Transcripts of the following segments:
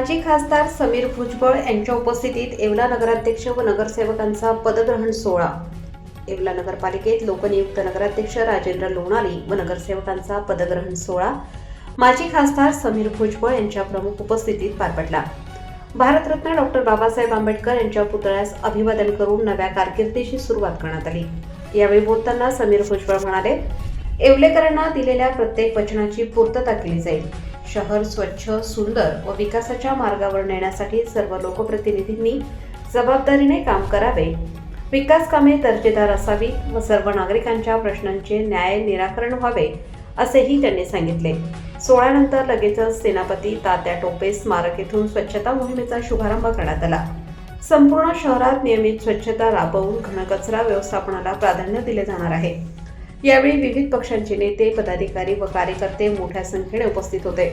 माजी खासदार समीर भुजबळ यांच्या उपस्थितीत येवला नगराध्यक्ष व नगरसेवकांचा पदग्रहण सोहळा। येवला नगरपालिकेत लोकनियुक्त नगराध्यक्ष राजेंद्र लोणारी व नगरसेवकांचा पदग्रहण सोहळा माजी खासदार समीर भुजबळ यांच्या प्रमुख उपस्थितीत पार पडला। भारतरत्न डॉक्टर बाबासाहेब आंबेडकर यांच्या पुतळ्यास अभिवादन करून नव्या कारकिर्दीची सुरुवात करण्यात आली। यावेळी बोलताना समीर भुजबळ म्हणाले, येवलेकरांना दिलेल्या प्रत्येक वचनाची पूर्तता केली जाईल। शहर स्वच्छ, सुंदर व विकासाच्या मार्गावर नेण्यासाठी सर्व लोकप्रतिनिधींनी जबाबदारीने काम करावे। विकास कामे दर्जेदार असावी व सर्व नागरिकांच्या प्रश्नांचे न्याय निराकरण व्हावे असेही त्यांनी सांगितले। सोहळ्यानंतर लगेचच सेनापती तात्या टोपे स्मारक येथून स्वच्छता मोहिमेचा शुभारंभ करण्यात आला। संपूर्ण शहरात नियमित स्वच्छता राबवून घनकचरा व्यवस्थापनाला प्राधान्य दिले जाणार आहे। यावेळी विविध पक्षांचे नेते, पदाधिकारी व कार्यकर्ते मोठ्या संख्येने उपस्थित होते।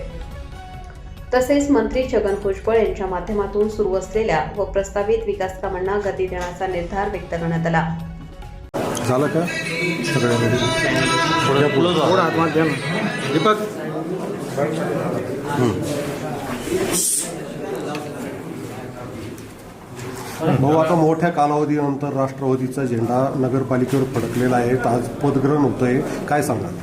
तसेच मंत्री छगन भुजबळ यांच्या माध्यमातून सुरू असलेल्या व प्रस्तावित विकास कामांना गती देण्याचा निर्धार व्यक्त करण्यात आला। झालं का थोडं आत्मा द्या ना दीपक। भाऊ, आता मोठ्या कालावधीनंतर राष्ट्रवादीचा झेंडा नगरपालिकेवर फडकलेला आहे, आज पदग्रहण होतंय, काय सांगाल?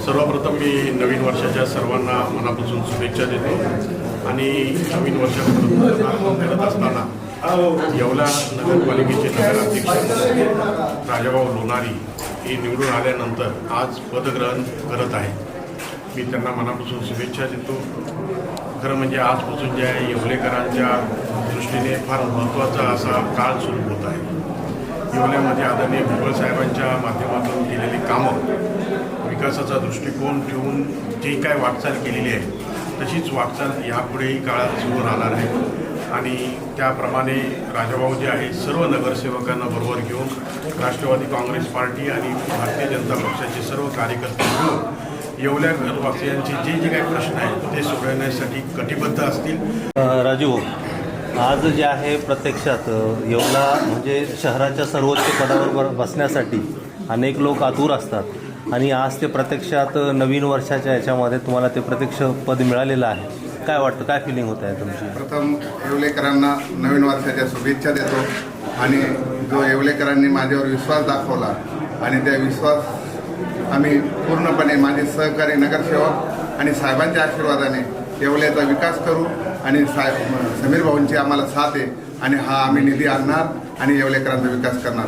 सर्वप्रथम मी नवीन वर्षाच्या सर्वांना मनापासून शुभेच्छा देतो आणि नवीन वर्षाबद्दल करत असताना येवला नगरपालिकेचे नगराध्यक्ष राजाभाऊ लोणारी हे निवडून आल्यानंतर आज पदग्रहण करत आहे। मी त्यांना मनापासून शुभेच्छा देतो। खरं म्हणजे आजपासून ज्या येवलेकरांच्या दृष्टीने फार महत्त्वाचा असा काळ सुरू होत आहे। येवल्यामध्ये आदरणीय भुजबळ साहेबांच्या माध्यमातून केलेली कामं, विकासाचा दृष्टिकोन ठेवून जी काय वाटचाल केलेली आहे तशीच वाटचाल यापुढेही काळात सुरू राहणार आहे आणि त्याप्रमाणे राजाभाऊ जे आहे सर्व नगरसेवकांना बरोबर घेऊन राष्ट्रवादी काँग्रेस पार्टी आणि भारतीय जनता पक्षाचे सर्व कार्यकर्ते मिळून येवल्या घरवासियांचे जे काही प्रश्न आहेत ते सोडवण्यासाठी कटिबद्ध असतील। राजू, आज जे आहे प्रत्यक्षात येवला म्हणजे शहराच्या सर्वोच्च पदावर बसण्यासाठी अनेक लोक आतुर असतात आणि आज ते प्रत्यक्षात नवीन वर्षाच्या याच्यामध्ये तुम्हाला ते प्रत्यक्ष पद मिळालेलं आहे। काय वाटतं, काय फिलिंग होत आहे तुमची? प्रथम येवलेकरांना नवीन वर्षाच्या शुभेच्छा देतो आणि जो येवलेकरांनी माझ्यावर विश्वास दाखवला आणि त्या विश्वास आम्ही पूर्णपणे माझे सहकारी नगरसेवक आणि साहेबांच्या आशीर्वादाने येवल्याचा विकास करू आणि समीर भाऊंची आम्हाला साथ आहे आणि हा आम्ही निधी आणणार आणि येवलेकरांचा विकास करणार।